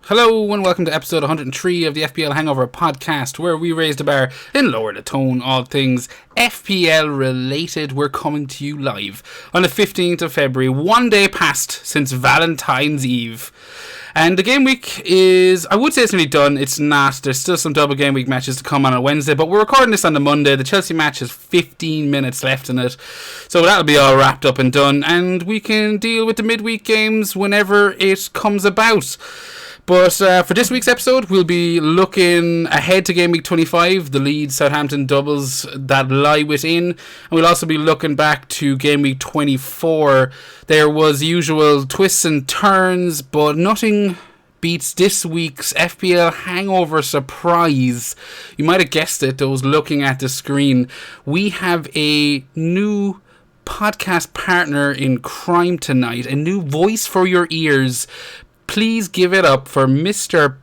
Hello and welcome to episode 103 of the FPL Hangover podcast, where we raise the bar and lower the tone, all things FPL related. We're coming to you live on the 15th of February, one day past since Valentine's Eve. And the game week is, I would say it's nearly done. It's not. There's still some double game week matches to come on a Wednesday, but we're recording this on the Monday. The Chelsea match has 15 minutes left in it, so that'll be all wrapped up and done, and we can deal with the midweek games whenever it comes about. But for this week's episode, we'll be looking ahead to Game Week 25, the Leeds-Southampton doubles that lie within. And we'll also be looking back to Game Week 24. There was usual twists and turns, but nothing beats this week's FPL Hangover surprise. You might have guessed it, those looking at the screen. We have a new podcast partner in crime tonight, a new voice for your ears. Please give it up for Mr.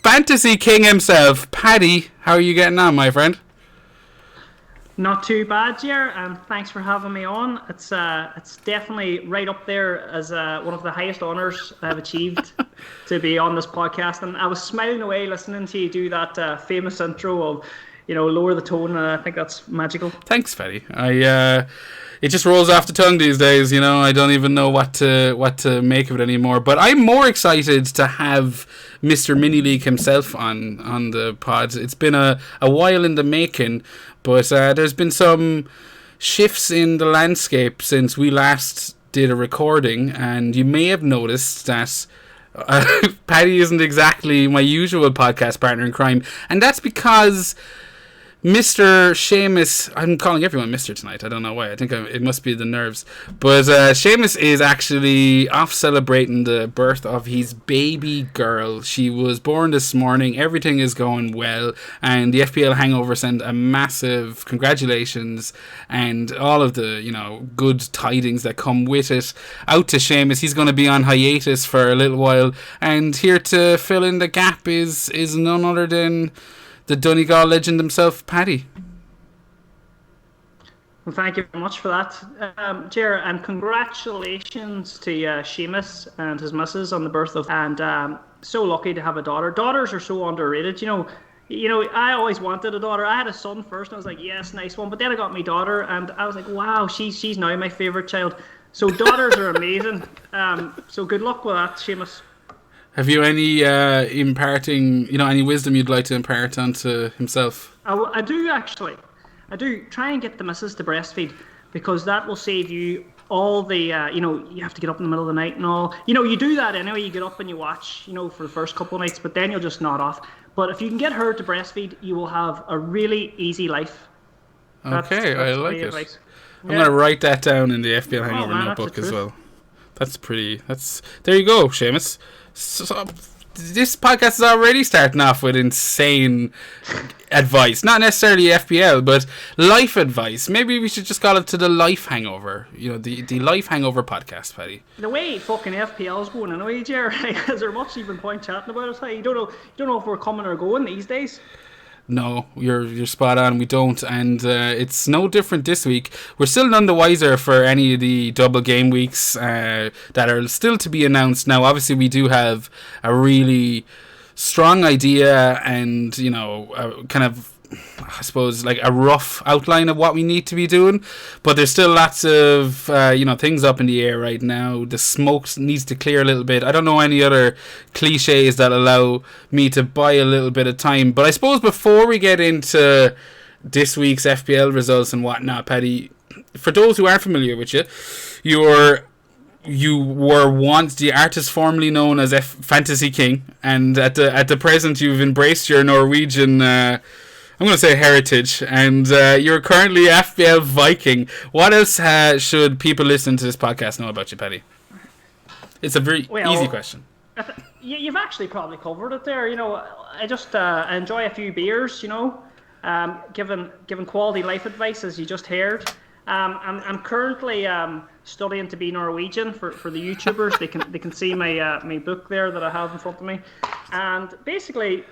Fantasy King himself, Paddy. How are you getting on, my friend? Not too bad, Jer, and thanks for having me on. It's definitely right up there as one of the highest honours I've achieved to be on this podcast. And I was smiling away listening to you do that famous intro of, lower the tone. I think that's magical. Thanks, Paddy. It just rolls off the tongue these days, I don't even know what to make of it anymore. But I'm more excited to have Mr. Mini League himself on the pod. It's been a while in the making, but there's been some shifts in the landscape since we last did a recording, and you may have noticed that Paddy isn't exactly my usual podcast partner in crime, and that's because Mr. Seamus, I'm calling everyone Mr. tonight. I don't know why. I think it must be the nerves. But Seamus is actually off celebrating the birth of his baby girl. She was born this morning. Everything is going well. And the FPL Hangover sent a massive congratulations and all of the, good tidings that come with it out to Seamus. He's going to be on hiatus for a little while. And here to fill in the gap is none other than the Donegal legend himself, Paddy. Well, thank you very much for that, Jer, and congratulations to Seamus and his missus on the birth of, and so lucky to have a daughter. Daughters are so underrated. I always wanted a daughter. I had a son first, and I was like, yes, nice one. But then I got my daughter, and I was like, wow, she's now my favourite child. So daughters are amazing. So good luck with that, Seamus. Have you any imparting, any wisdom you'd like to impart onto himself? I do, actually. I do. Try and get the missus to breastfeed, because that will save you all the, you have to get up in the middle of the night and all. You do that anyway. You get up and you watch, for the first couple of nights, but then you'll just nod off. But if you can get her to breastfeed, you will have a really easy life. Okay, I like it. Advice. I'm going to write that down in the FPL Hangover notebook as well. There you go, Seamus. So, this podcast is already starting off with insane advice. Not necessarily FPL, but life advice. Maybe we should just call it to the Life Hangover. The Life Hangover podcast, Paddy. The way fucking FPL's going anyway, Jerry, is there much even point chatting about it? You don't know if we're coming or going these days. No, you're spot on. We don't, and it's no different this week. We're still none the wiser for any of the double game weeks that are still to be announced. Now, obviously, we do have a really strong idea and kind of, I suppose, like a rough outline of what we need to be doing, but there's still lots of things up in the air right now. The smoke needs to clear a little bit. I don't know any other cliches that allow me to buy a little bit of time, but I suppose before we get into this week's FPL results and whatnot, Paddy, for those who aren't familiar with you were once the artist formerly known as Fantasy King, and at the present you've embraced your Norwegian I'm going to say heritage, and you're currently FPL Viking. What else should people listening to this podcast know about you, Paddy? It's a very easy question. You've actually probably covered it there. I just enjoy a few beers, giving quality life advice, as you just heard. I'm currently studying to be Norwegian for the YouTubers. They can see my book there that I have in front of me, and basically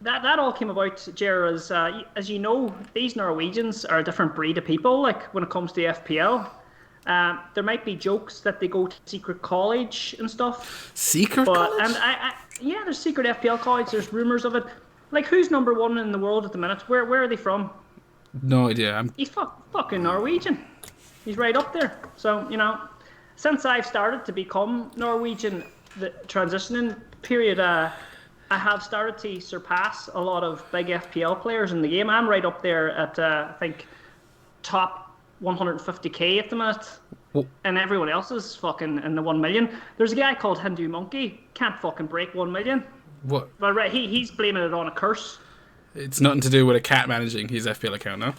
that all came about, Jer, as you know, these Norwegians are a different breed of people. Like when it comes to FPL, There might be jokes that they go to secret college and stuff. Secret college? And yeah, there's secret FPL college. There's rumors of it. Like, who's number one in the world at the minute? Where are they from? No idea. He's fucking Norwegian. He's right up there. So, since I've started to become Norwegian, the transitioning period, I have started to surpass a lot of big FPL players in the game. I'm right up there at, I think, top 150k at the minute. And everyone else is fucking in the 1 million. There's a guy called Hindu Monkey. Can't fucking break 1 million. What? But right, he's blaming it on a curse. It's nothing to do with a cat managing his FPL account, no?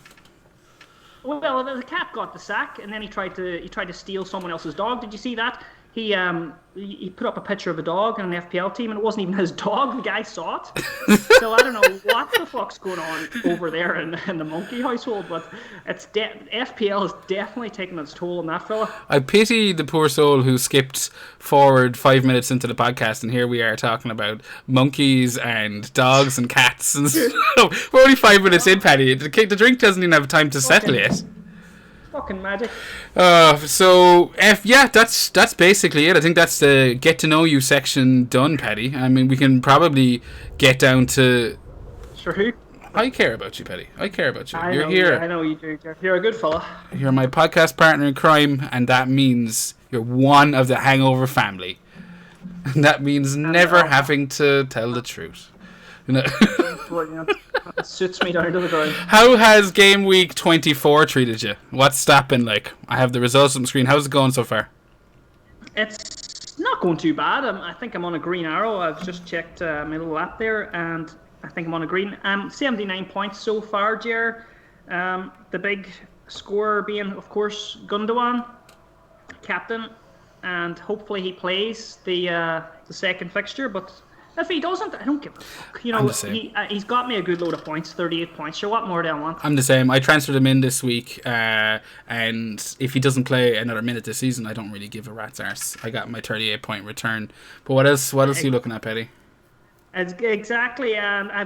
Well, the cat got the sack, and then he tried to steal someone else's dog. Did you see that? He put up a picture of a dog in an FPL team, and it wasn't even his dog. The guy saw it. So I don't know what the fuck's going on over there in the monkey household, but FPL is definitely taking its toll on that fella. I pity the poor soul who skipped forward 5 minutes into the podcast, and here we are talking about monkeys and dogs and cats. And we're only 5 minutes in, Paddy. The drink doesn't even have time to settle yet. Fucking magic. That's basically it. I think that's the get to know you section done, Paddy. I mean, we can probably get down to. Sure, who? I care about you, Paddy. I care about you. You're here. I know you do. You're a good fella. You're my podcast partner in crime, and that means you're one of the Hangover family. And that means never having to tell the truth. It suits me down to the ground. How has Gameweek 24 treated you? What's that been like? I have the results on the screen. How's it going so far? It's not going too bad. I think I'm on a green arrow. I've just checked my little app there, and I think I'm on a green. 79 points so far, Jer. The big scorer being, of course, Gundogan, captain, and hopefully he plays the second fixture, but if he doesn't, I don't give a fuck. He's got me a good load of points, 38 points. Sure, what more do I want? I'm the same. I transferred him in this week, and if he doesn't play another minute this season, I don't really give a rat's arse. I got my 38-point return. But what else are you looking at, Paddy? Exactly, and I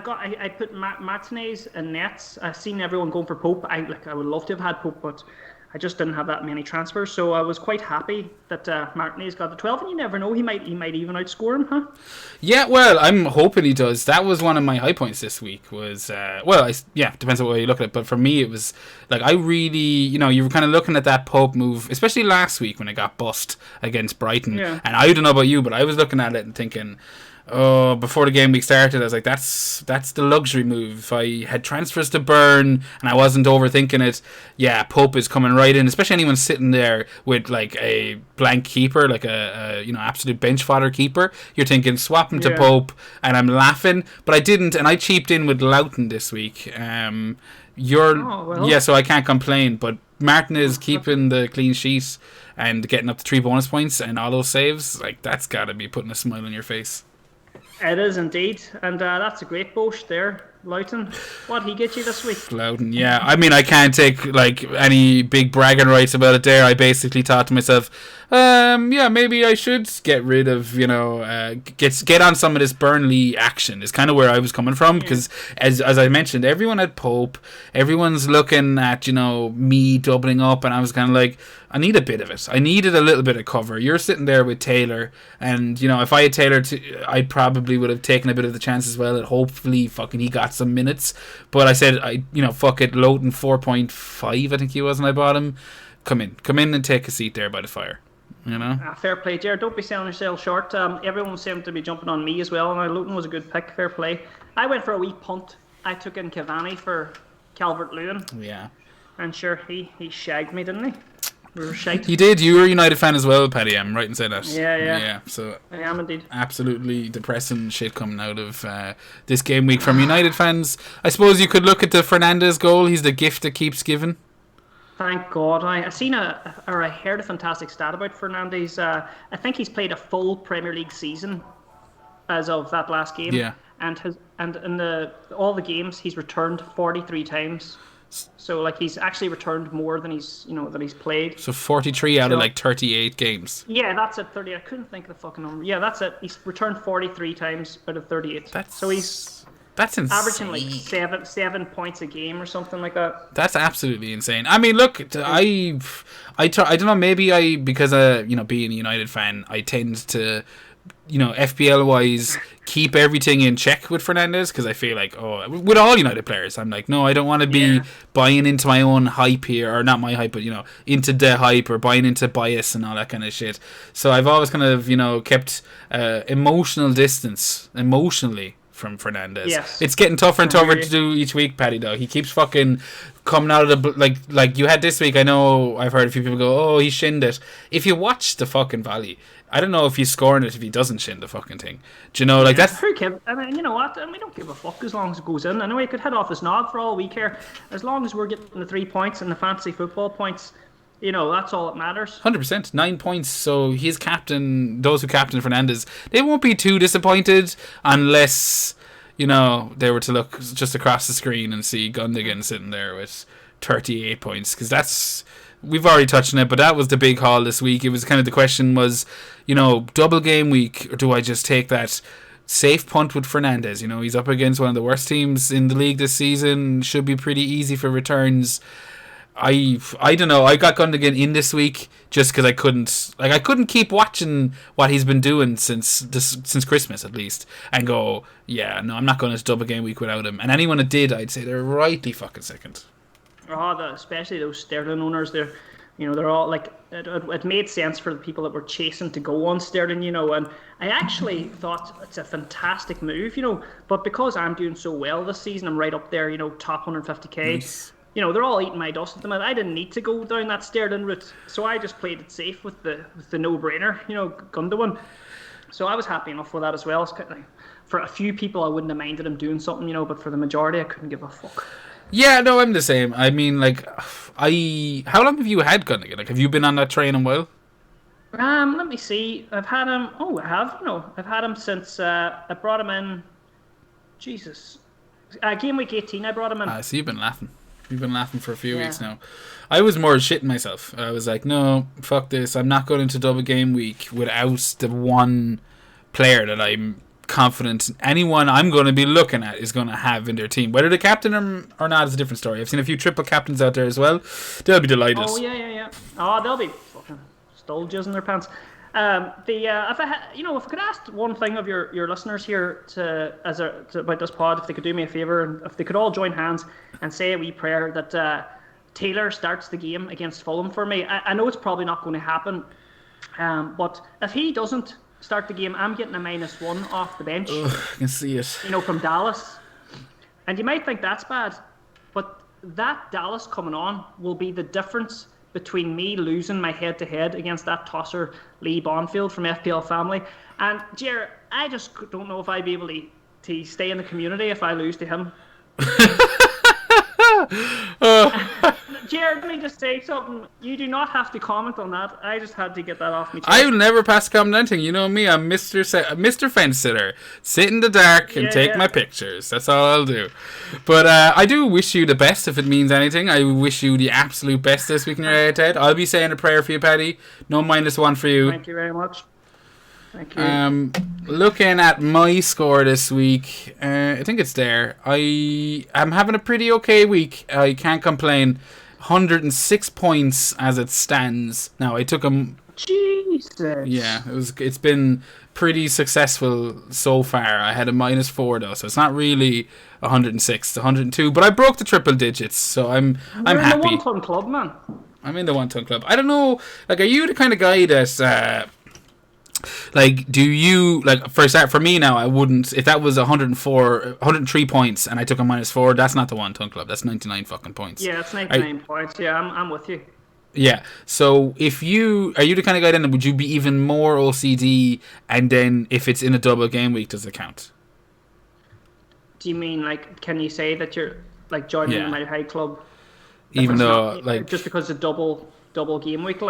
put Martinez and Nets. I've seen everyone going for Pope. I would love to have had Pope, but I just didn't have that many transfers, so I was quite happy that Martinez got the 12, and you never know, he might even outscore him, huh? Yeah, well, I'm hoping he does. That was one of my high points this week, was, depends on what you look at it, but for me it was, like, I really, you were kind of looking at that Pope move, especially last week when it got bust against Brighton, and I don't know about you, but I was looking at it and thinking, before the game week started, I was like, that's the luxury move. If I had transfers to burn and I wasn't overthinking it, Pope is coming right in, especially anyone sitting there with like a blank keeper, like a absolute bench fodder keeper. You're thinking swap him to Pope, and I'm laughing, but I didn't, and I cheaped in with Loughton this week. So I can't complain, but Martin is keeping the clean sheet and getting up to 3 bonus points and all those saves. Like, that's got to be putting a smile on your face. It is indeed, and that's a great boast there, Loughton. What'd he get you this week? Loughton, yeah. I mean, I can't take like any big bragging rights about it there. I basically thought to myself, maybe I should get rid of, get on some of this Burnley action is kind of where I was coming from, because as I mentioned, everyone had Pope, everyone's looking at, me doubling up, and I was kind of like, I need a bit of it. I needed a little bit of cover. You're sitting there with Taylor, and if I had Taylor, I probably would have taken a bit of the chance as well, and hopefully fucking he got some minutes. But I said, fuck it, Loughton 4.5, I think he was, and I bought him. Come in and take a seat there by the fire. Fair play, Jared. Don't be selling yourself short. Everyone seemed to be jumping on me as well. Now, Loughton was a good pick. Fair play. I went for a wee punt. I took in Cavani for Calvert-Lewin. Yeah. And sure, he shagged me, didn't he? We were shite. He did. You were a United fan as well, Paddy. I'm right in saying that. Yeah. So I am indeed. Absolutely depressing shit coming out of this game week from United fans. I suppose you could look at the Fernandes goal. He's the gift that keeps giving. Thank God. I heard a fantastic stat about Fernandes. I think he's played a full Premier League season as of that last game. Yeah. And in all the games he's returned 43 times. So like he's actually returned more than he's played. So 43 out of like 38 games. Yeah, that's it. 30. I couldn't think of the fucking number. Yeah, that's it. He's returned 43 times out of 38. That's insane. Averaging like 7 points a game or something like that. That's absolutely insane. I mean, look, I don't know. Maybe because being a United fan, I tend to, FPL wise, keep everything in check with Fernandes, because I feel like, with all United players, I'm like, no, I don't want to be buying into my own hype here, or not my hype, but into the hype, or buying into bias and all that kind of shit. So I've always kind of kept emotional distance emotionally from Fernandes. Yes. It's getting tougher and tougher to do each week, Paddy, though. He keeps fucking coming out of the... Like you had this week, I know I've heard a few people go, oh, he shinned it. If you watch the fucking Valley, I don't know if he's scoring it if he doesn't shin the fucking thing. Do you know, that's... Who cares? I mean, you know what? We don't give a fuck as long as it goes in. I know he could head off his knob for all we care. As long as we're getting the 3 points and the fantasy football points, that's all that matters. 100%. 9 points. So his captain, those who captain Fernandes, they won't be too disappointed unless, they were to look just across the screen and see Gundogan sitting there with 38 points. Because that's, we've already touched on it, but that was the big haul this week. It was kind of the question was, double game week, or do I just take that safe punt with Fernandes? He's up against one of the worst teams in the league this season. Should be pretty easy for returns. I don't know. I got Gundogan in this week just because I couldn't keep watching what he's been doing since Christmas at least, and go, yeah, no, I'm not going to double game week without him. And anyone that did, I'd say they're rightly fucking second. Especially those Sterling owners, they're all like, it made sense for the people that were chasing to go on Sterling, and I actually thought it's a fantastic move, but because I'm doing so well this season, I'm right up there, top 150k. Nice. They're all eating my dust at the minute. I didn't need to go down that Sterling route, so I just played it safe with the no-brainer, Gundogan. So I was happy enough with that as well. For a few people, I wouldn't have minded him doing something, but for the majority, I couldn't give a fuck. Yeah, no, I'm the same. I mean, how long have you had Gundogan? Have you been on that train a while? Let me see. I've had him. Oh, I have. I've had him since I brought him in. Jesus, game week 18. I brought him in. So you've been laughing. You've been laughing for a few weeks now. I was more shitting myself. I was like, no, fuck this. I'm not going into double game week without the one player that I'm confident anyone I'm going to be looking at is going to have in their team. Whether the captain or not is a different story. I've seen a few triple captains out there as well. They'll be delighted. Oh, yeah. Oh, they'll be fucking stole jizz in their pants. If I could ask one thing of your listeners here about this pod, if they could do me a favour, and if they could all join hands and say a wee prayer that Taylor starts the game against Fulham for me. I know it's probably not going to happen, but if he doesn't start the game, I'm getting a -1 off the bench. Ugh, I can see it. From Dallas, and you might think that's bad, but that Dallas coming on will be the difference between me losing my head-to-head against that tosser Lee Bonfield from FPL Family. And, Jer, I just don't know if I'd be able to stay in the community if I lose to him. Jared, let me just say something. You do not have to comment on that. I just had to get that off me. I will never pass comment anything. You know me. I'm Mr. Fence Sitter. Sit in the dark and take my pictures. That's all I'll do. But I do wish you the best if it means anything. I wish you the absolute best this week in your head. I'll be saying a prayer for you, Paddy. No -1 for you. Thank you very much. Thank you. Looking at my score this week, I think it's there. I am having a pretty okay week. I can't complain. 106 points as it stands. Now I took a... Jesus. Yeah, it's been pretty successful so far. I had a -4 though, so it's not really 106, it's 102. But I broke the triple digits, so I'm happy. You're in the 1 ton club, man. I'm in the 1 ton club. I don't know. Are you the kind of guy that? Do you for me now? I wouldn't. If that was 103 points, and I took a -4, that's not the 1 ton club. That's 99 fucking points. Yeah, that's 99 points. Yeah, I'm with you. Yeah. So are you the kind of guy then? Would you be even more OCD? And then if it's in a double game week, does it count? Do you mean can you say that you're joining my high club? Even though just because it's a double game week,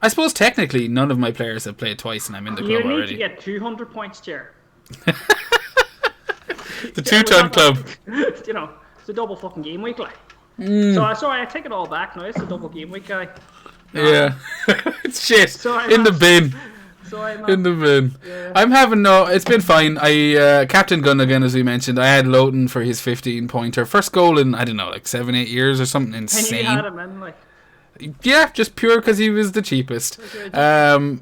I suppose technically none of my players have played twice and I'm in the club already. You need to get 200 points, Jer. The 2 ton club. It's a double fucking game week, So sorry, I take it all back now. It's a double game week, guy. Yeah. It's shit. In the bin. So I'm in the bin. Yeah. I'm having it's been fine. I Captain Gunnigan, as we mentioned. I had Loughton for his 15-pointer. First goal in, I don't know, like 7-8 years or something insane. And you had him in, like. Yeah, just pure because he was the cheapest. Okay.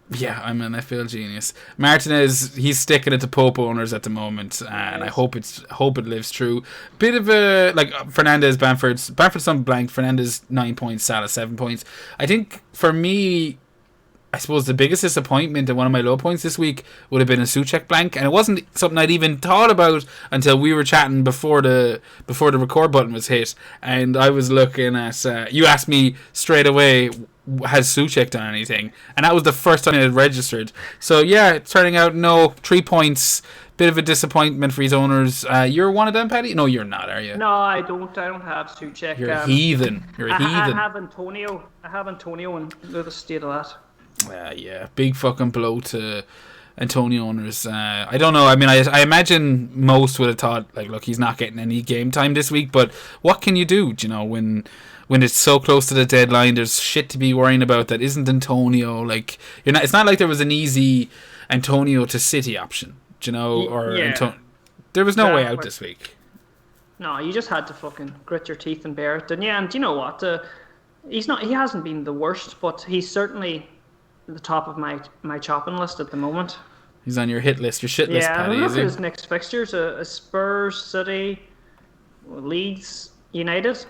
Yeah, I'm an FPL genius. Martinez, he's sticking it to Pope owners at the moment, and I hope it lives true. Bit of a Fernandez, Bamford's on blank. Fernandez 9 points, Salah 7 points. I think for me, I suppose the biggest disappointment and one of my low points this week would have been a Souček blank, and it wasn't something I'd even thought about until we were chatting before the record button was hit, and I was looking at. You asked me straight away, has Souček done anything? And that was the first time it had registered. So yeah, it's turning out no. 3 points. Bit of a disappointment for his owners. You're one of them, Paddy? No, you're not, are you? No, I don't have Souček. You're a heathen. You're a heathen. I have Antonio, and look at the state of that. Yeah, big fucking blow to Antonio owners. I don't know. I mean, I imagine most would have thought, like, look, he's not getting any game time this week. But what can you do? Do you know, when it's so close to the deadline, there's shit to be worrying about that isn't Antonio. Like, you're not. It's not like there was an easy Antonio to City option. Do you know, there was no way out this week. No, you just had to fucking grit your teeth and bear it, didn't you? And you know what? He hasn't been the worst, but he's certainly the top of my chopping list at the moment. He's on your hit list, your shit list, Paddy. Look at his next fixtures: Spurs, City, Leeds, United.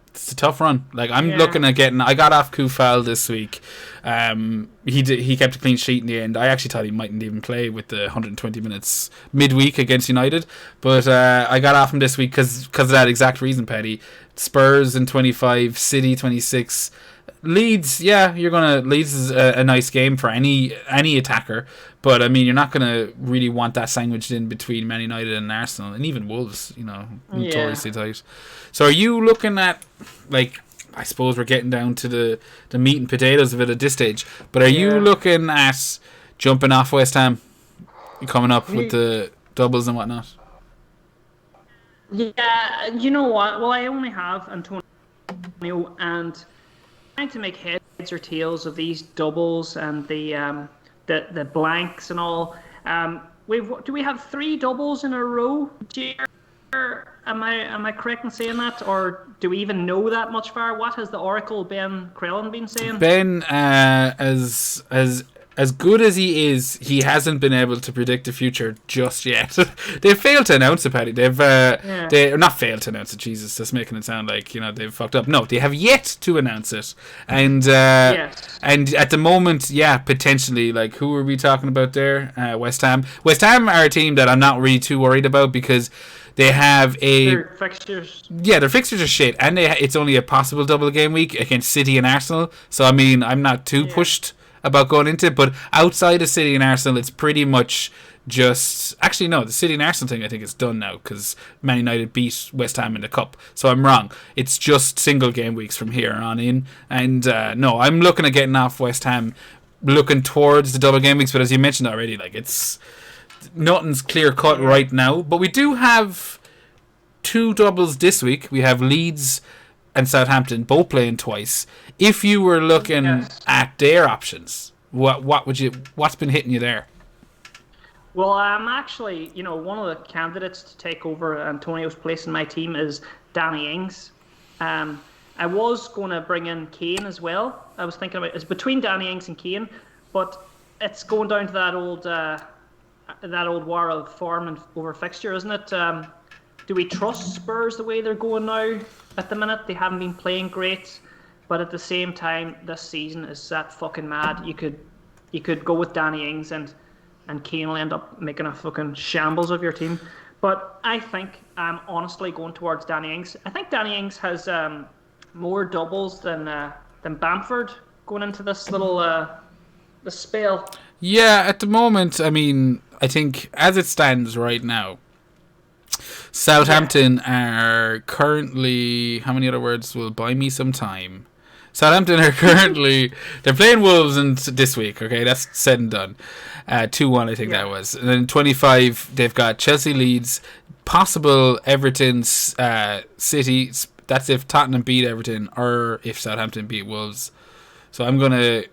It's a tough run. Like, I'm looking at getting. I got off Kufal this week. He kept a clean sheet in the end. I actually thought he mightn't even play with the 120 minutes midweek against United, but I got off him this week because of that exact reason, Paddy. Spurs in 25, City 26. Leeds, Leeds is a nice game for any attacker, but I mean, you're not gonna really want that sandwiched in between Man United and Arsenal, and even Wolves, notoriously tight. So are you looking at, like, I suppose we're getting down to the meat and potatoes of it at this stage, but are you looking at jumping off West Ham, coming up with the doubles and whatnot? Yeah, you know what? Well, I only have Antonio, and trying to make heads or tails of these doubles and the blanks and all. Do we have 3 doubles in a row, Jer? Am I correct in saying that, or do we even know that much far? What has the Oracle Ben Krellin been saying? Ben, as good as he is, he hasn't been able to predict the future just yet. They've failed to announce it, Paddy. They've not failed to announce it. Jesus, that's making it sound like they've fucked up. No, they have yet to announce it, and and at the moment, potentially. Like, who are we talking about there? West Ham. West Ham are a team that I'm not really too worried about because they have their fixtures. Yeah, their fixtures are shit, and it's only a possible double game week against City and Arsenal. So I mean, I'm not too pushed about going into it, but outside of City and Arsenal, it's pretty much just... Actually, no, the City and Arsenal thing I think is done now because Man United beat West Ham in the Cup, so I'm wrong. It's just single game weeks from here on in, and no, I'm looking at getting off West Ham, looking towards the double game weeks, but as you mentioned already, like, it's... Nothing's clear cut right now, but we do have 2 doubles this week. We have Leeds and Southampton both playing twice. If you were looking at their options, what's been hitting you there? Well, I'm actually, one of the candidates to take over Antonio's place in my team is Danny Ings. I was going to bring in Kane as well. I was thinking about it's between Danny Ings and Kane, but it's going down to that old war of form and over fixture, isn't it? Do we trust Spurs the way they're going now? At the minute, they haven't been playing great, but at the same time, this season is that fucking mad. You could go with Danny Ings and Kane will end up making a fucking shambles of your team. But I think I'm honestly going towards Danny Ings. I think Danny Ings has more doubles than Bamford going into this little this spell. Yeah, at the moment, I mean, I think as it stands right now, Southampton are currently... How many other words will buy me some time? Southampton are currently... They're playing Wolves this week, okay? That's said and done. 2-1, I think that was. And then 25, they've got Chelsea, Leeds, possible Everton, City. That's if Tottenham beat Everton or if Southampton beat Wolves. So I'm going to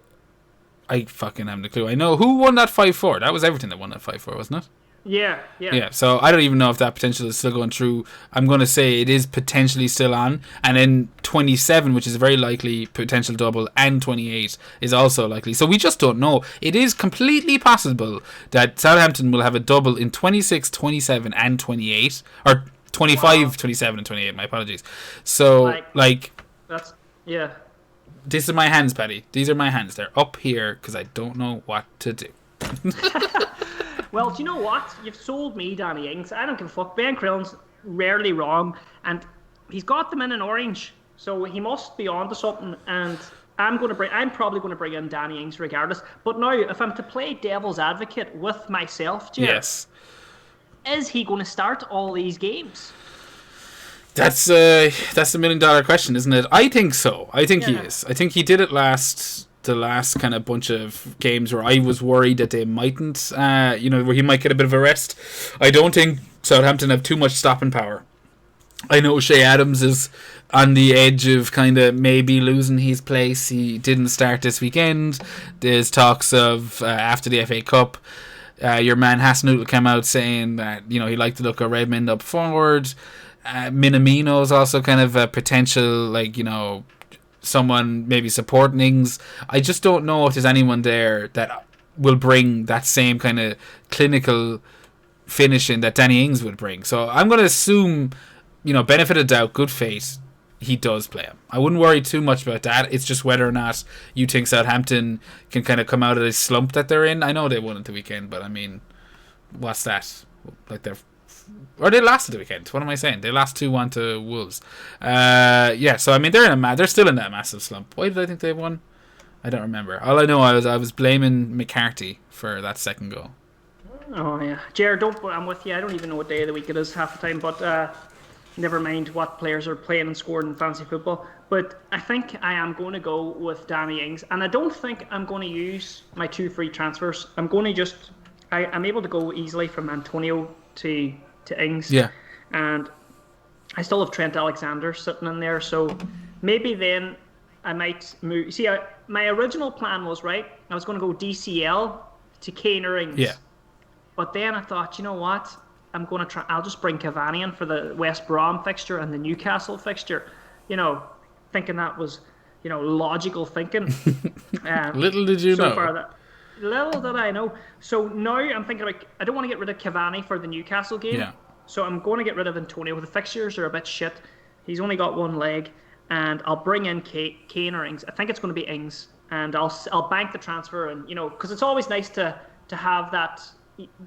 I fucking haven't a clue. I know who won that 5-4. That was Everton that won that 5-4, wasn't it? Yeah. So I don't even know if that potential is still going through. I'm going to say it is potentially still on. And then 27, which is a very likely potential double, and 28 is also likely. So we just don't know. It is completely possible that Southampton will have a double in 26, 27, and 28. Or 25, 27, and 28. My apologies. So, that's... Yeah. This is my hands, Paddy. These are my hands. They're up here because I don't know what to do. Well, do you know what? You've sold me Danny Ings. I don't give a fuck. Ben Crillon's rarely wrong, and he's got them in an orange, so he must be on to something. And I'm probably going to bring in Danny Ings regardless. But now, if I'm to play devil's advocate with myself, Jared, yes, is he going to start all these games? That's the $1 million question, isn't it? I think so. I think he is. I think he did it the last kind of bunch of games where I was worried that they mightn't, where he might get a bit of a rest. I don't think Southampton have too much stopping power. I know Shea Adams is on the edge of kind of maybe losing his place. He didn't start this weekend. There's talks of after the FA Cup, your man Hasenhüttl came out saying that he liked the look of Redmond up forward. Minamino's also kind of a potential, someone maybe supporting Ings. I just don't know if there's anyone there that will bring that same kind of clinical finishing that Danny Ings would bring. So I'm going to assume, benefit of doubt, good faith, he does play him. I wouldn't worry too much about that. It's just whether or not you think Southampton can kind of come out of this slump that they're in. I know they won at the weekend, but I mean, what's that? They lost at the weekend. What am I saying? They lost 2-1 to Wolves. So I mean they're still in that massive slump. Why did I think they won? I don't remember. All I know I was blaming McCarthy for that second goal. Oh yeah, Jared, I'm with you. I don't even know what day of the week it is half the time, but never mind what players are playing and scoring in fantasy football. But I think I am going to go with Danny Ings, and I don't think I'm going to use my 2 free transfers. I'm going to I'm able to go easily from Antonio to Ings. Yeah. And I still have Trent Alexander sitting in there, so maybe then I might move. See, my original plan was, I was going to go DCL to Kane or Ings. Yeah. But then I thought, you know what? I'll just bring Cavani in for the West Brom fixture and the Newcastle fixture. Thinking that was, logical thinking. Little did you know. Little did I know. So now I'm thinking I don't want to get rid of Cavani for the Newcastle game. Yeah. So I'm going to get rid of Antonio. The fixtures are a bit shit. He's only got one leg, and I'll bring in Kane or Ings. I think it's going to be Ings, and I'll bank the transfer, and because it's always nice to have that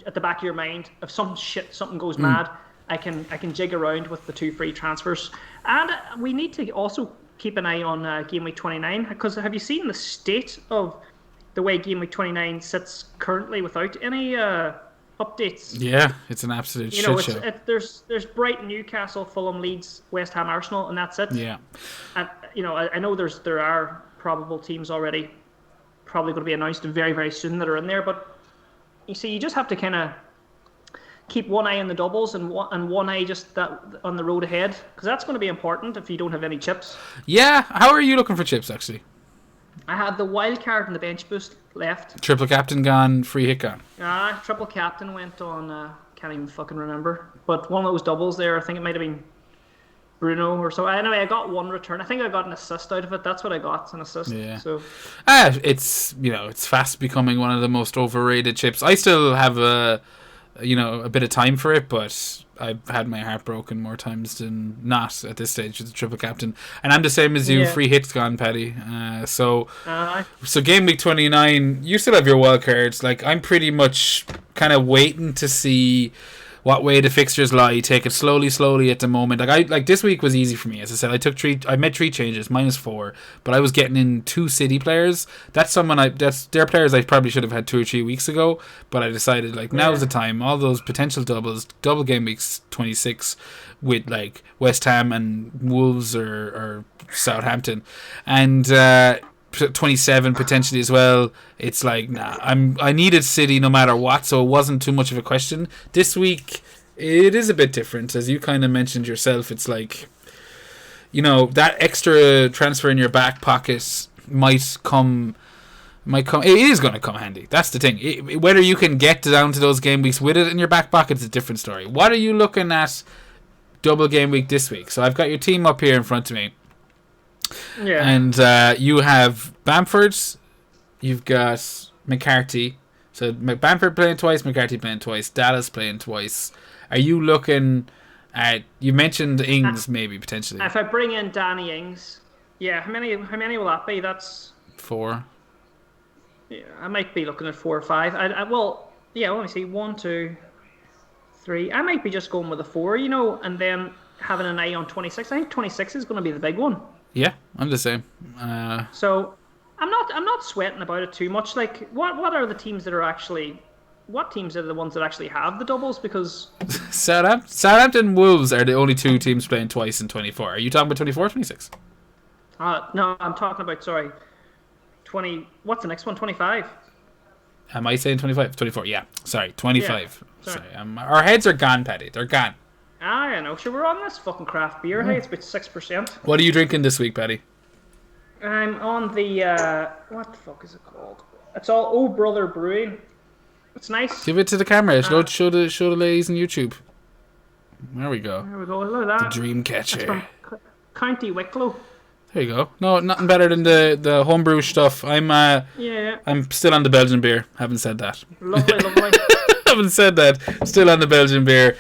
at the back of your mind. If something goes mad, I can jig around with the 2 free transfers, and we need to also keep an eye on Gameweek 29, because have you seen the state of the way Gameweek 29 sits currently without any updates? Yeah, it's an absolute shit show. There's Brighton, Newcastle, Fulham, Leeds, West Ham, Arsenal, and that's it. Yeah. And I know there are probable teams already probably going to be announced very, very soon that are in there, but you see, you just have to kind of keep one eye on the doubles and one eye just that on the road ahead, because that's going to be important if you don't have any chips. Yeah, how are you looking for chips actually? I had the wild card and the bench boost left. Triple captain gone, free hit gone. Triple captain went on, can't even fucking remember. But one of those doubles there, I think it might have been Bruno or so. Anyway, I got one return. I think I got an assist out of it. That's what I got, an assist. Yeah. So, it's fast becoming one of the most overrated chips. I still have a bit of time for it, but I've had my heart broken more times than not at this stage with the triple captain. And I'm the same as you, free hits gone, Paddy. So game week 29, you still have your wild cards. I'm pretty much kind of waiting to see what way the fixtures lie. Take it slowly at the moment. This week was easy for me. As I said, I made 3 changes, -4, but I was getting in 2 City players. They're players I probably should have had 2 or 3 weeks ago, but I decided now's the time. All those potential double game weeks 26 with West Ham and Wolves or Southampton, and 27 potentially as well. It's I needed City no matter what, so it wasn't too much of a question. This week it is a bit different, as you kind of mentioned yourself. It's that extra transfer in your back pocket might come It is going to come handy. That's the thing. Whether you can get down to those game weeks with it in your back pocket is a different story. What are you looking at double game week this week? So I've got your team up here in front of me. Yeah. And you have Bamford, you've got McCarthy. So Bamford playing twice, McCarthy playing twice, Dallas playing twice. Are you looking at... You mentioned Ings maybe, potentially. If I bring in Danny Ings, yeah, how many will that be? That's... 4. Yeah, I might be looking at 4 or 5. Well, yeah, let me see. 1, 2, 3. I might be just going with a 4, and then having an eye on 26. I think 26 is going to be the big one. Yeah, I'm the same. So I'm not sweating about it too much. Like, what are the teams that are actually... What teams are the ones that actually have the doubles? Because... Southampton Wolves are the only 2 teams playing twice in 24. Are you talking about 24 or 26? No, I'm talking about, 20... What's the next one? 25? Am I saying 25? 24, yeah. Sorry, 25. Yeah, sorry. Our heads are gone, Paddy. They're gone. I know. Sure, we're on this fucking craft beer. Hey, it's about 6%. What are you drinking this week, Paddy? I'm on the... what the fuck is it called? It's all Oh Brother Brewing. It's nice. Give it to the camera. Show the ladies on YouTube. There we go. There we go. Look at that. The dream catcher. From County Wicklow. There you go. No, nothing better than the homebrew stuff. I'm still on the Belgian beer. Haven't said that. Lovely. Haven't said that. Still on the Belgian beer.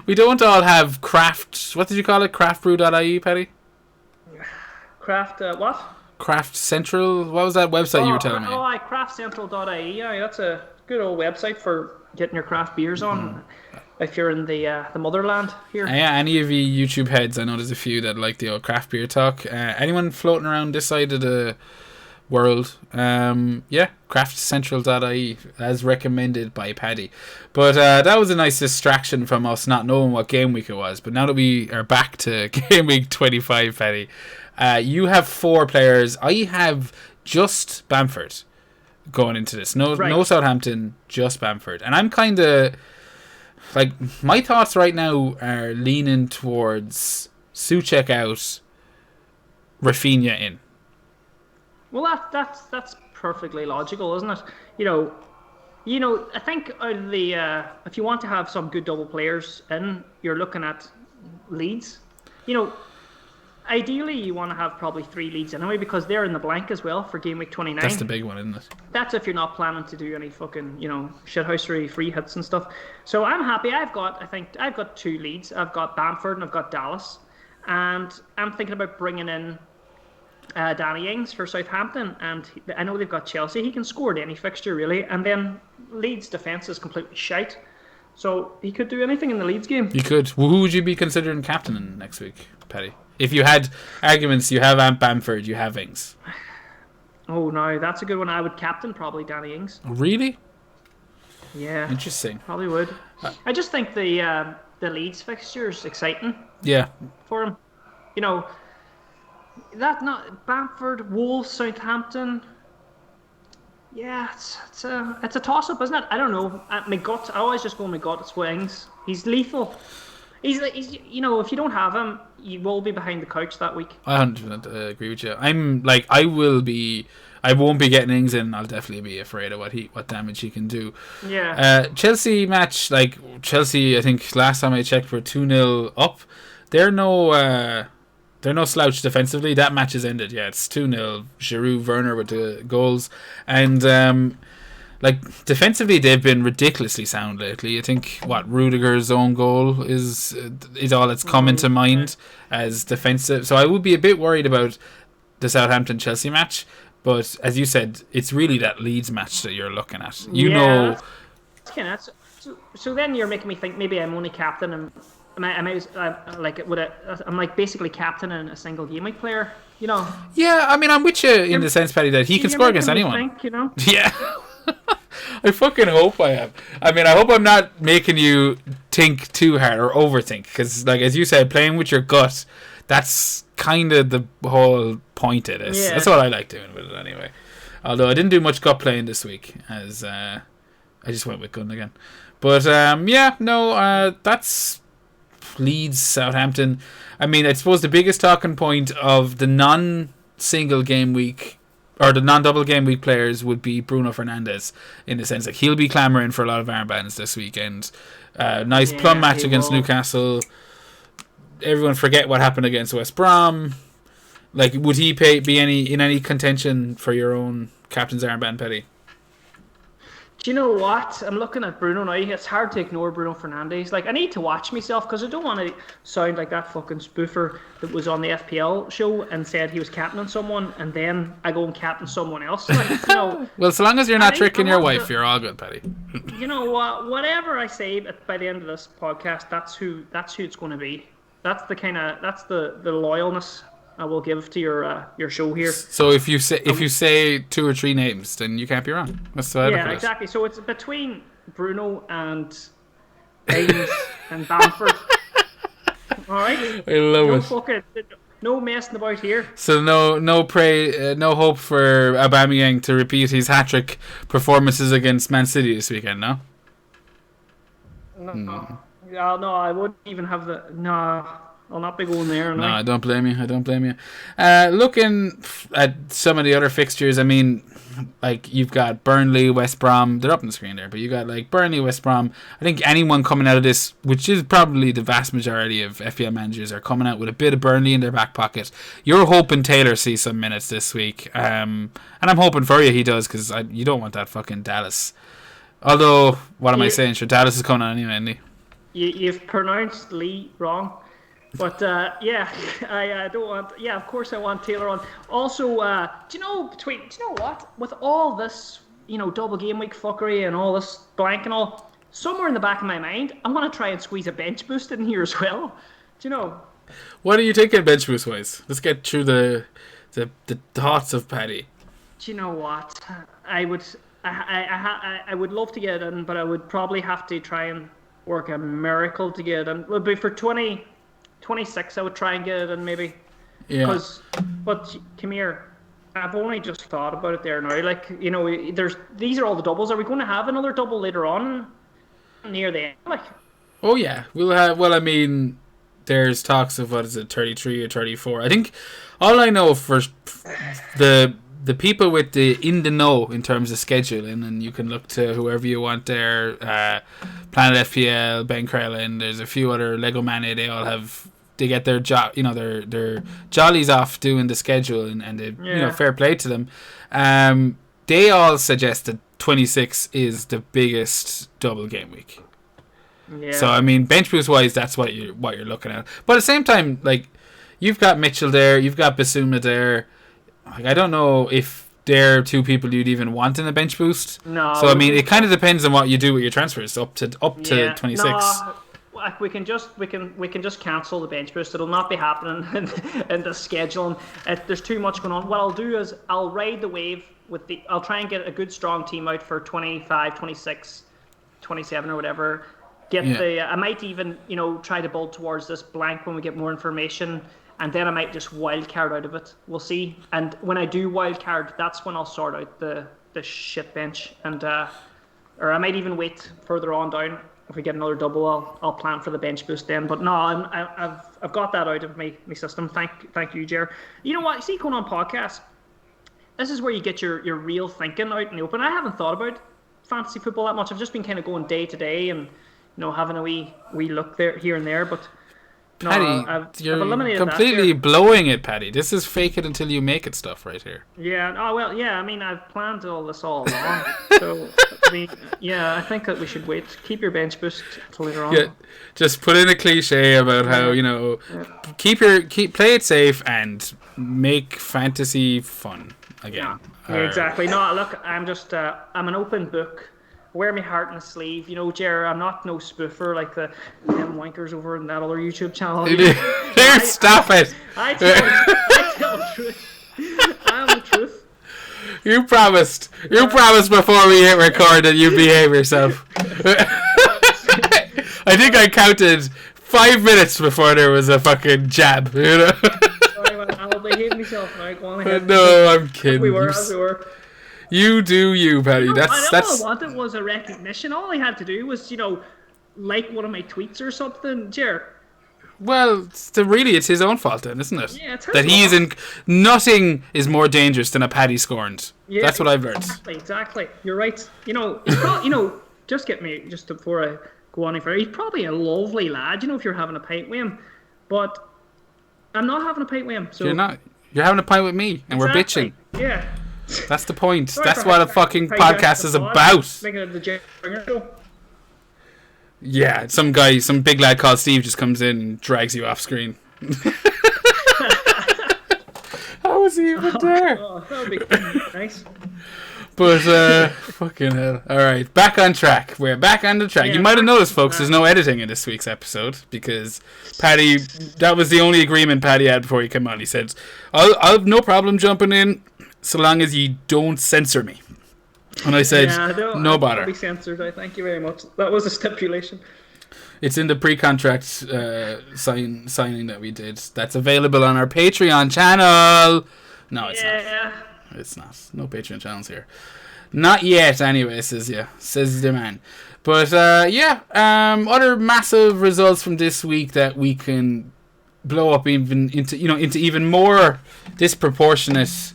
We don't all have craft. What did you call it? Craftbrew.ie, Paddy? Craft what? Craft Central. What was that website you were telling me? Craftcentral.ie. Yeah, that's a good old website for getting your craft beers on. If you're in the motherland here. Yeah, any of you YouTube heads, I know there's a few that like the old craft beer talk. Anyone floating around this side of the world, craftcentral.ie, as recommended by Paddy. But that was a nice distraction from us not knowing what game week it was. But now that we are back to game week 25, Paddy, you have 4 players. I have just Bamford going into this. No Southampton, just Bamford. And I'm kind of... Like, my thoughts right now are leaning towards Souček out, Rafinha in. Well, that's perfectly logical, isn't it? I think out of the if you want to have some good double players in, you're looking at Leeds. Ideally, you want to have probably 3 Leeds anyway, because they're in the blank as well for game week 29. That's the big one, isn't it? That's if you're not planning to do any fucking, shithousery free hits and stuff. So I'm happy. I've got 2 Leeds. I've got Bamford and I've got Dallas. And I'm thinking about bringing in Danny Ings for Southampton. And I know they've got Chelsea. He can score at any fixture, really. And then Leeds' defence is completely shite. So he could do anything in the Leeds game. He could. Who would you be considering captaining next week, Paddy? If you had arguments, you have Bamford, you have Ings. Oh, no, that's a good one. I would captain probably Danny Ings. Really? Yeah. Interesting. Probably would. I just think the Leeds fixture is exciting. Yeah. For him. Bamford, Wolves, Southampton. Yeah, it's a toss-up, isn't it? I don't know. My gut, I always just go with my gut. It's Ings. He's lethal. He's if you don't have him, you will be behind the couch that week. I 100% agree with you. I won't be getting Ings in. I'll definitely be afraid of what damage he can do. Yeah. Chelsea match, Chelsea, I think last time I checked, were 2-0 up. They're no slouch defensively. That match has ended. Yeah, it's 2-0. Giroud, Werner with the goals, and defensively, they've been ridiculously sound lately. I think Rudiger's own goal is all that's coming to mind as defensive. So I would be a bit worried about the Southampton Chelsea match. But as you said, it's really that Leeds match that you're looking at. So then you're making me think maybe I'm only captain and I'm basically captaining a single game week player. Yeah, I mean, I'm with you in the sense, Paddy, that he can score against anyone. Yeah. I fucking hope I am. I mean, I hope I'm not making you think too hard or overthink, because, as you said, playing with your gut, that's kind of the whole point of this. Yeah. That's what I like doing with it anyway. Although I didn't do much gut playing this week, as I just went with Gundogan. But that's Leeds, Southampton. I mean, I suppose the biggest talking point of the non-single game week, or the non-double game week players would be Bruno Fernandes, in the sense like he'll be clamouring for a lot of armbands this weekend. Nice plum match against Newcastle. Everyone forget what happened against West Brom. Like, would he be in any contention for your own captain's armband, Paddy? Do you know what? I'm looking at Bruno now. It's hard to ignore Bruno Fernandes. Like, I need to watch myself because I don't want to sound like that fucking spoofer that was on the FPL show and said he was captaining someone, and then I go and captain someone else. Like, you know, well, so long as you're not tricking your wife, you're all good, Paddy. You know what? Whatever I say by the end of this podcast, that's who it's going to be. That's the loyalness I will give to your show here. So if you say 2 or 3 names, then you can't be wrong. That's the yeah, exactly. So it's between Bruno and James and Bamford. All right. I love it. No messing about here. So no hope for Aubameyang to repeat his hat-trick performances against Man City this weekend. No. No, I wouldn't even have the no. I'll not be going there. No, I don't blame you. Looking at some of the other fixtures, I mean, like, you've got Burnley, West Brom. They're up on the screen there, but you got like Burnley, West Brom. I think anyone coming out of this, which is probably the vast majority of FPL managers, are coming out with a bit of Burnley in their back pocket. You're hoping Taylor sees some minutes this week, and I'm hoping for you he does, because you don't want that fucking Dallas. Although, what am I saying? Sure, Dallas is coming on anyway, isn't he? You've pronounced Lee wrong. But I don't want. Yeah, of course I want Taylor on. Also, do you know what? With all this, double game week fuckery and all this blank and all, somewhere in the back of my mind, I'm gonna try and squeeze a bench boost in here as well. Do you know? What are you thinking bench boost wise? Let's get through the thoughts of Paddy. Do you know what? I would love to get it in, but I would probably have to try and work a miracle to get it in. It would be for 26, I would try and get it in maybe. Yeah. But come here, I've only just thought about it there now. Like, these are all the doubles. Are we going to have another double later on near the end? Like, oh yeah, we'll have. Well, I mean, there's talks of 33 or 34. I think all I know for the people with the in the know in terms of scheduling, and you can look to whoever you want there, Planet FPL, Ben Crellin, there's a few other Lego Mania, they get their their jollies off doing the schedule, and they, fair play to them. They all suggest that 26 is the biggest double game week. Yeah. So I mean, bench boost wise, that's what you're looking at. But at the same time, like, you've got Mitchell there, you've got Basuma there. Like, I don't know if they're 2 people you'd even want in a bench boost. No. So I mean, it kind of depends on what you do with your transfers up to 26. No, we can just cancel the bench boost. It'll not be happening in the scheduling. There's too much going on. What I'll do is I'll ride the wave I'll try and get a good strong team out for 25, 26, 27 or whatever. I might even try to build towards this blank when we get more information. And then I might just wildcard out of it. We'll see. And when I do wildcard, that's when I'll sort out the shit bench. And or I might even wait further on down. If we get another double, I'll plan for the bench boost then. But no, I've got that out of my system. Thank you, Jer. You know what? You see, going on podcasts, this is where you get your real thinking out in the open. I haven't thought about fantasy football that much. I've just been kind of going day to day and having a wee look there here and there. But no, Paddy, you're completely blowing it, Paddy. This is fake it until you make it stuff right here. Yeah. Oh well. Yeah. I mean, I've planned all this all along. So I mean, I think that we should wait. Keep your bench boost till later on. Yeah. Just put in a cliche about how play it safe and make fantasy fun again. Yeah. Exactly. No, look, I'm just I'm an open book. Wear my heart in a sleeve, Jer. I'm not no spoofer like the wankers over in that other YouTube channel. Stop it! I tell the truth. I am the truth. You promised before we hit record that you'd behave yourself. I think I counted 5 minutes before there was a fucking jab. Sorry, I'll behave myself now. Go on ahead. No, I'm kidding. We were. You do you, Paddy. All I wanted was a recognition. All I had to do was, like one of my tweets or something. Jer, Well, it's his own fault then, isn't it? Yeah, it's his that he is fault. in. Nothing is more dangerous than a Paddy scorned. Yeah, that's what I've learned. Exactly. You're right. He's just before I go on any further, he's probably a lovely lad. If you're having a pint with him, but I'm not having a pint with him. So you're not. You're having a pint with me, and we're bitching. Yeah. That's the point. That's what a fucking podcast is about. Making it the Jay Springer show. Yeah, some big lad called Steve just comes in and drags you off screen. How was he even there? Oh, that would be nice. But, fucking hell. Alright, back on track. We're back on the track. Yeah, you might have noticed, folks, there's no editing in this week's episode because Paddy, that was the only agreement Paddy had before he came on. He said, I'll have no problem jumping in so long as you don't censor me. And I said, no bother. I'll be censored. Thank you very much. That was a stipulation. It's in the pre-contract signing that we did. That's available on our Patreon channel. No, it's not. It's not. No Patreon channels here. Not yet, anyway, says the man. But, other massive results from this week that we can blow up even into even more disproportionate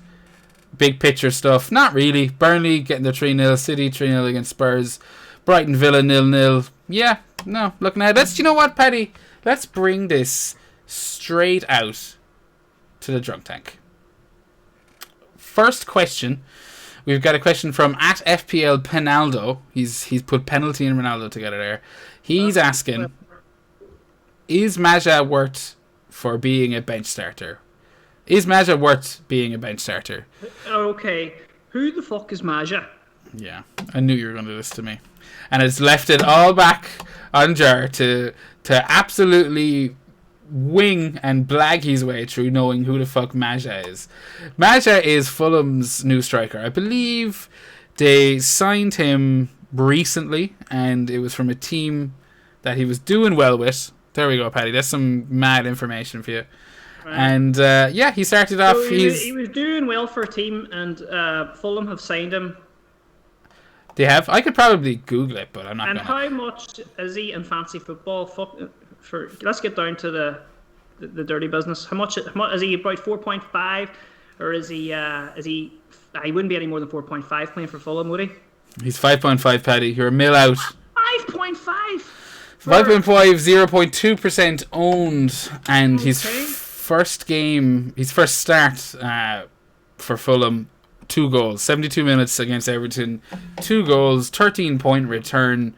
big picture stuff. Not really. Burnley getting their 3-0. City 3-0 against Spurs. Brighton Villa 0-0. Yeah, no, looking ahead. You know what, Paddy? Let's bring this straight out to the drunk tank. First question. We've got a question from at FPL Penaldo. He's put penalty and Ronaldo together there. He's asking, is Maja worth for being a bench starter? Is Maja worth being a bench starter? Okay, who the fuck is Maja? Yeah, I knew you were going to do this to me. And it's left it all back on Jar to absolutely wing and blag his way through knowing who the fuck Maja is. Maja is Fulham's new striker. I believe they signed him recently, and it was from a team that he was doing well with. There we go, Paddy. That's some mad information for you. Right. And he started off. So he was doing well for a team, and Fulham have signed him. They have. I could probably Google it, but I'm not. And how much is he in fancy football? Let's get down to the dirty business. How much is he? About 4.5, or is he? He wouldn't be any more than 4.5 playing for Fulham, would he? He's 5.5, Paddy. You're a mil out. 5.5. 5.5, 0.2% owned, and his first start for Fulham. 2 goals, 72 minutes against Everton, 2 goals, 13-point return.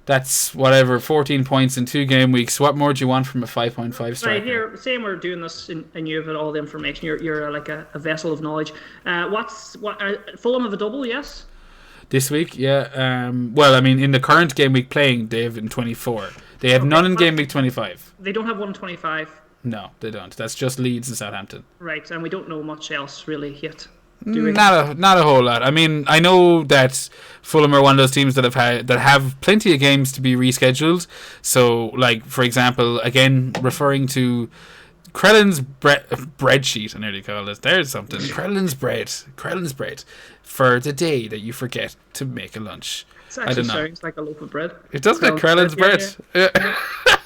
That's 14 points in 2 game weeks. What more do you want from a 5.5 striker? Right here, saying we're doing this and you have all the information. You're like a vessel of knowledge. Fulham have a double? Yes. This week, yeah. In the current game week playing, they have in 24. They have none in game week 25. They don't have one in 25. No, they don't. That's just Leeds and Southampton. Right, and we don't know much else really yet. Not a whole lot. I mean, I know that Fulham are one of those teams that have plenty of games to be rescheduled. So, like, for example, again referring to Krellin's bread sheet, I nearly call it. There's something. Krellin's bread for the day that you forget to make a lunch. It actually sounds like a loaf of bread. It does like Krellin's bread. Yeah.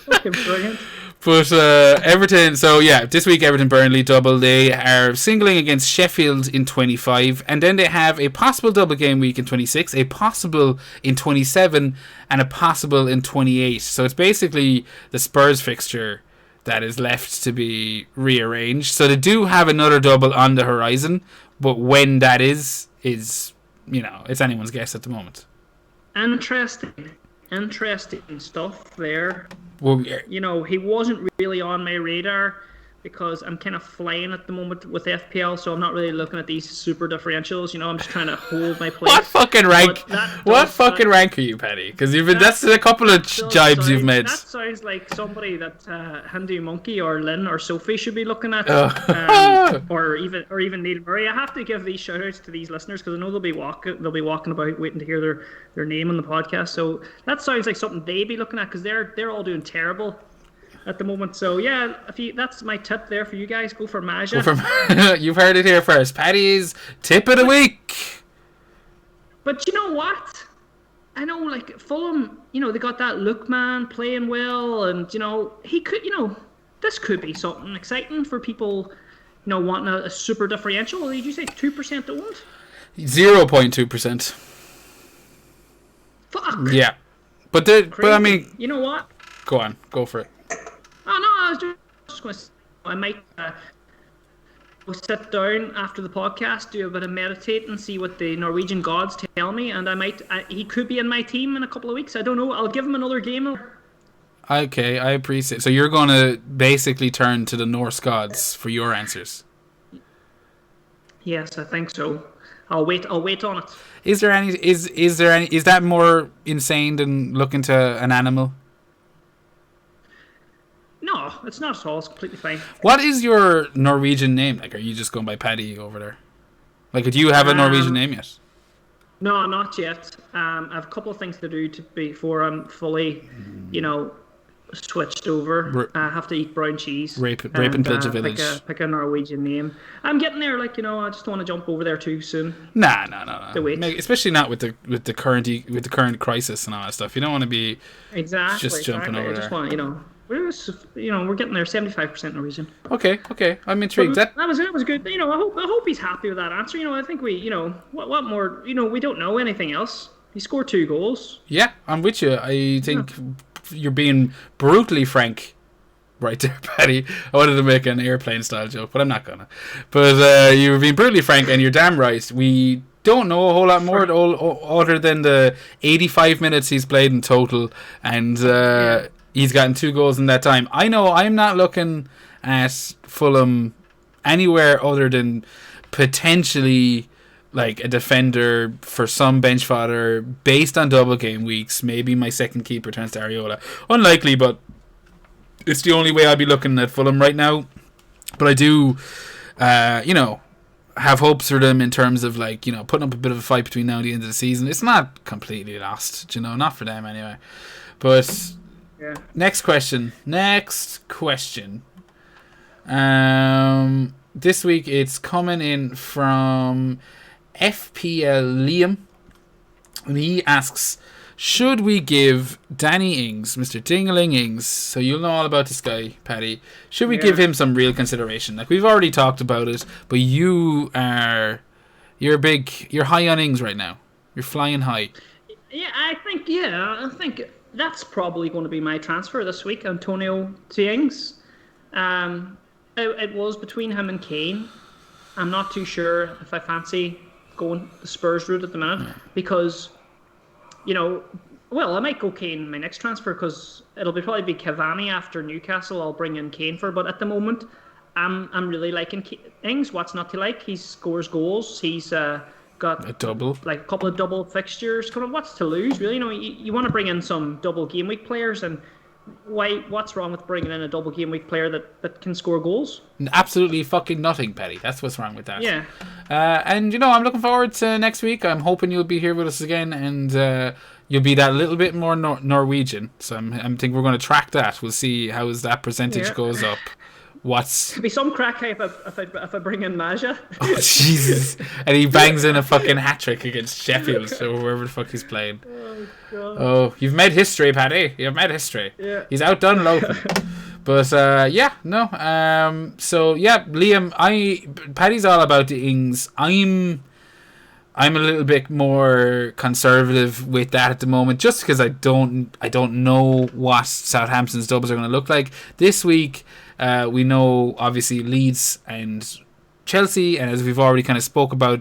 Fucking brilliant. But Everton, this week Everton Burnley double. They are singling against Sheffield in 25, and then they have a possible double game week in 26, a possible in 27, and a possible in 28. So it's basically the Spurs fixture that is left to be rearranged. So they do have another double on the horizon, but when that is it's anyone's guess at the moment. Interesting stuff there. Well, he wasn't really on my radar because I'm kind of flying at the moment with FPL, so I'm not really looking at these super differentials. I'm just trying to hold my place. What fucking rank? Rank are you, Paddy? Because that's a couple of jibes you've made. That sounds like somebody that Hindu Monkey or Lynn or Sophie should be looking at, or even Neil Murray. I have to give these shout outs to these listeners because I know they'll be walking about waiting to hear their name on the podcast. So that sounds like something they'd be looking at because they're all doing terrible at the moment. So yeah, that's my tip there for you guys. Go for Maja. You've heard it here first. Paddy's tip of the week. But you know what? I know, like Fulham, they got that Lookman playing well, and he could, this could be something exciting for people, wanting a super differential. Did you say 2% owned? 0.2%. Fuck. Yeah. But I mean... You know what? Go on. Go for it. Oh, no, I was just going to say, I might sit down after the podcast, do a bit of meditate and see what the Norwegian gods tell me, and he could be in my team in a couple of weeks. I don't know. I'll give him another game. Okay, I appreciate it. So you're going to basically turn to the Norse gods for your answers? Yes, I think so. I'll wait on it. Is that more insane than looking to an animal? No, it's not at all. It's completely fine. What is your Norwegian name? Like, are you just going by Paddy over there? Like, do you have a Norwegian name yet? No, not yet. I have a couple of things to do before I'm fully, switched over. I have to eat brown cheese. Rape and pillage a village. Pick a Norwegian name. I'm getting there. Like, I just don't want to jump over there too soon. Nah. Wait. Especially not with the current crisis and all that stuff. You don't want to be just jumping over there. I just want we're getting there. 75% Norwegian. Okay. I'm intrigued. That was good. I hope he's happy with that answer. I think what more? We don't know anything else. He scored 2 goals. Yeah, I'm with you. I think you're being brutally frank right there, Paddy. I wanted to make an airplane style joke, but I'm not gonna. But you were being brutally frank, and you're damn right. We don't know a whole lot more other than the 85 minutes he's played in total, and he's gotten 2 goals in that time. I know I'm not looking at Fulham anywhere other than potentially like a defender for some bench fodder based on double game weeks. Maybe my second keeper turns to Areola. Unlikely, but it's the only way I'd be looking at Fulham right now. But I do, have hopes for them in terms of putting up a bit of a fight between now and the end of the season. It's not completely lost, not for them anyway. But yeah. Next question. This week it's coming in from FPL Liam, and he asks, should we give Danny Ings, Mr. Dingling Ings, so you'll know all about this guy, Paddy, should we give him some real consideration? Like, we've already talked about it, but you're high on Ings right now. You're flying high. Yeah, I think that's probably going to be my transfer this week, Antonio to Ings. It was between him and Kane. I'm not too sure if I fancy going the Spurs route at the minute because, I might go Kane my next transfer because it'll probably be Cavani after Newcastle. I'll bring in Kane for, but at the moment, I'm really liking Ings. What's not to like? He scores goals. He's got a double, like a couple of double fixtures. Kind of what's to lose, really? You want to bring in some double game week players, and what's wrong with bringing in a double game week player that can score goals? Absolutely fucking nothing, Paddy. That's what's wrong with that. Yeah. And I'm looking forward to next week. I'm hoping you'll be here with us again, and you'll be that little bit more Norwegian. So I'm thinking we're going to track that. We'll see how that percentage goes up. Could be some crack if I bring in Maja. Oh Jesus! And he bangs in a fucking hat trick against Sheffield or wherever the fuck he's playing. Oh God! Oh, you've made history, Paddy. You've made history. Yeah. He's outdone Logan. But So Liam, Paddy's all about the Ings. I'm a little bit more conservative with that at the moment, just because I don't know what Southampton's doubles are going to look like this week. We know obviously Leeds and Chelsea, and as we've already kind of spoke about,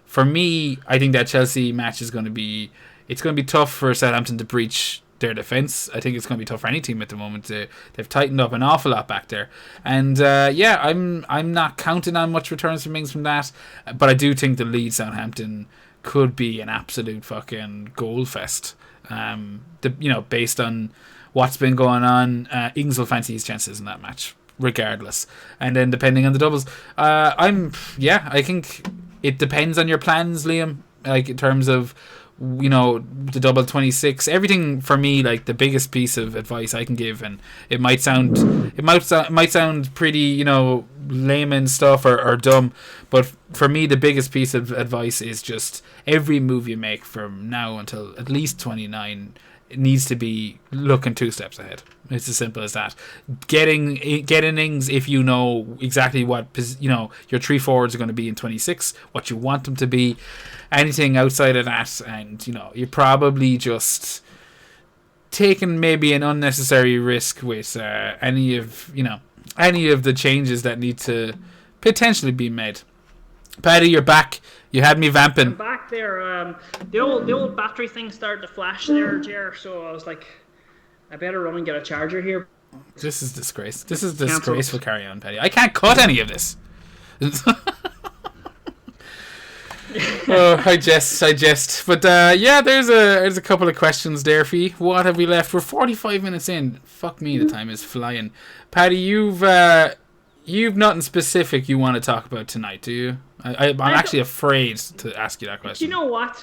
for me, I think that Chelsea match is going to be tough for Southampton to breach their defence. I think it's going to be tough for any team at the moment. They've tightened up an awful lot back there, and I'm not counting on much returns from Ings from that, but I do think the Leeds Southampton could be an absolute fucking goal fest. Based on what's been going on, Ings will fancy his chances in that match regardless, and then depending on the doubles, I think it depends on your plans, Liam, like in terms of the double 26, everything. For me, like, the biggest piece of advice I can give, and it might sound pretty layman stuff or dumb, but for me the biggest piece of advice is just every move you make from now until at least 29, needs to be looking 2 steps ahead. It's as simple as that. Get innings if you know exactly what your 3 forwards are going to be in 26, what you want them to be. Anything outside of that, and you're probably just taking maybe an unnecessary risk with any of the changes that need to potentially be made. Paddy, you're back. You had me vamping. I'm back there. The old battery thing started to flash there, Jer. So I was like, I better run and get a charger here. This is disgrace. This is disgraceful. Carry on, Paddy. I can't cut any of this. I jest. But there's a couple of questions there for you. What have we left? We're 45 minutes in. Fuck me, the time is flying. Paddy, you've nothing specific you want to talk about tonight, do you? I'm actually afraid to ask you that question. You know what?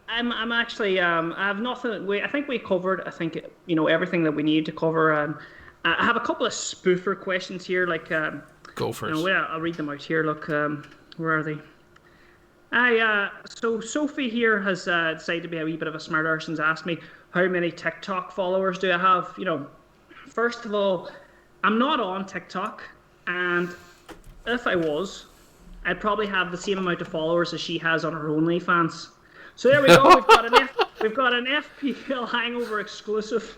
I'm actually I have nothing. I think we covered. I think everything that we need to cover. I have a couple of spoofer questions here. Like go first. I'll read them out here. Look, where are they? So Sophie here has decided to be a wee bit of a smart arse and asked me how many TikTok followers do I have. First of all, I'm not on TikTok, and if I was, I'd probably have the same amount of followers as she has on her OnlyFans. So there we go. We've got an FPL Hangover exclusive.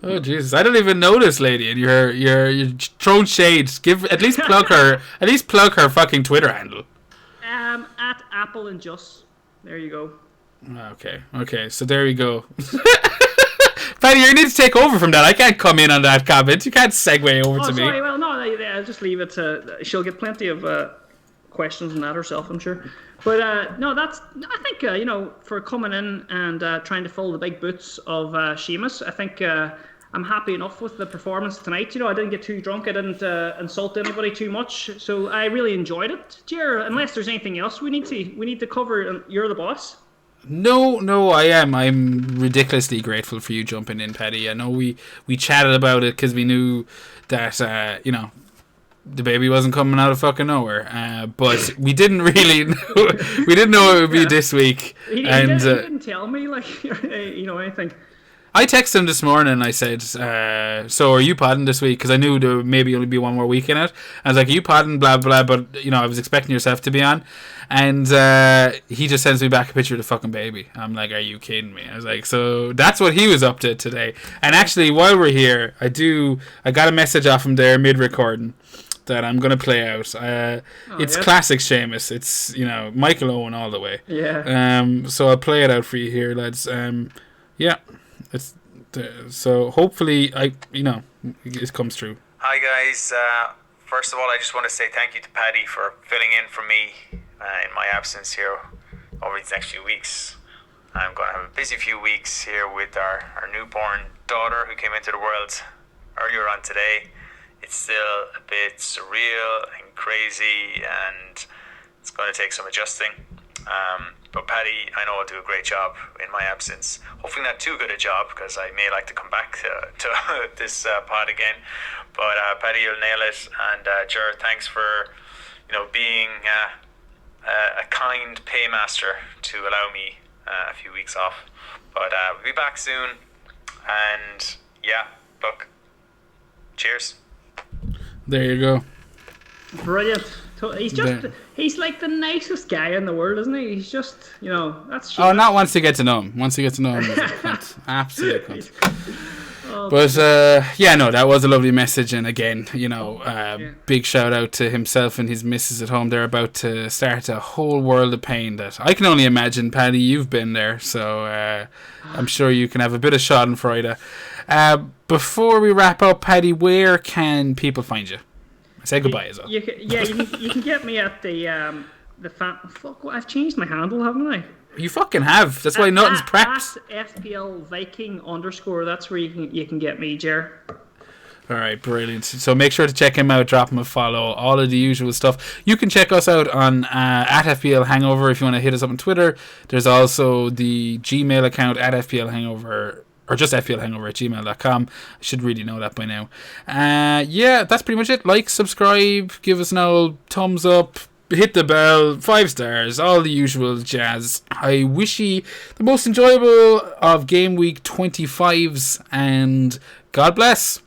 Oh Jesus! I don't even know this lady, and you're throwing shades. At least plug her fucking Twitter handle. At Apple and Just. There you go. Okay. So there you go. Paddy, you need to take over from that. I can't come in on that comment. You can't segue over to me. Sorry. Well, no, I'll just leave it to. She'll get plenty of questions on that herself, I'm sure. But no, I think for coming in and trying to fill the big boots of Seamus, I think I'm happy enough with the performance tonight. I didn't get too drunk. I didn't insult anybody too much, so I really enjoyed it. Jer, unless there's anything else we need to cover, you're the boss. No, I am. I'm ridiculously grateful for you jumping in, Paddy. I know we chatted about it because we knew that the baby wasn't coming out of fucking nowhere, but we didn't really know. We didn't know it would be this week. He didn't tell me anything. I texted him this morning and I said, so are you podding this week? Because I knew there would maybe only be one more week in it. I was like, are you podding? Blah, blah, but, I was expecting yourself to be on. And he just sends me back a picture of the fucking baby. I'm like, are you kidding me? I was like, so that's what he was up to today. And actually, while we're here, I got a message off him there mid-recording that I'm going to play out. It's classic Seamus. It's, Michael Owen all the way. Yeah. So I'll play it out for you here, lads. Yeah. So hopefully it comes true. Hi guys, first of all I just want to say thank you to Paddy for filling in for me in my absence here over these next few weeks. I'm going to have a busy few weeks here with our newborn daughter who came into the world earlier on today. It's still a bit surreal and crazy and it's going to take some adjusting. But Paddy, I know will do a great job in my absence. Hopefully not too good a job because I may like to come back to this pod again. But Paddy, you'll nail it. And Ger, thanks for being a kind paymaster to allow me a few weeks off. But we'll be back soon. And yeah, look, cheers. There you go. Brilliant. He's like the nicest guy in the world, isn't he? He's just, that's... Oh, not once you get to know him. Once you get to know him, he's a cunt. Absolute cunt. But, that was a lovely message. And again, big shout out to himself and his missus at home. They're about to start a whole world of pain that I can only imagine. Paddy, you've been there. So I'm sure you can have a bit of schadenfreude. Before we wrap up, Paddy, where can people find you? Say goodbye as well. You can get me at the fuck. I've changed my handle, haven't I? You fucking have. That's why nothing's prepped. At FPL Viking _ That's where you can get me, Jer. All right, brilliant. So make sure to check him out, drop him a follow, all of the usual stuff. You can check us out on at FPL Hangover if you want to hit us up on Twitter. There's also the Gmail account at FPL Hangover. Or just fplhangover@gmail.com. I should really know that by now. That's pretty much it. Like, subscribe, give us an old thumbs up, hit the bell, 5 stars, all the usual jazz. I wish you the most enjoyable of Game Week 25s, and God bless.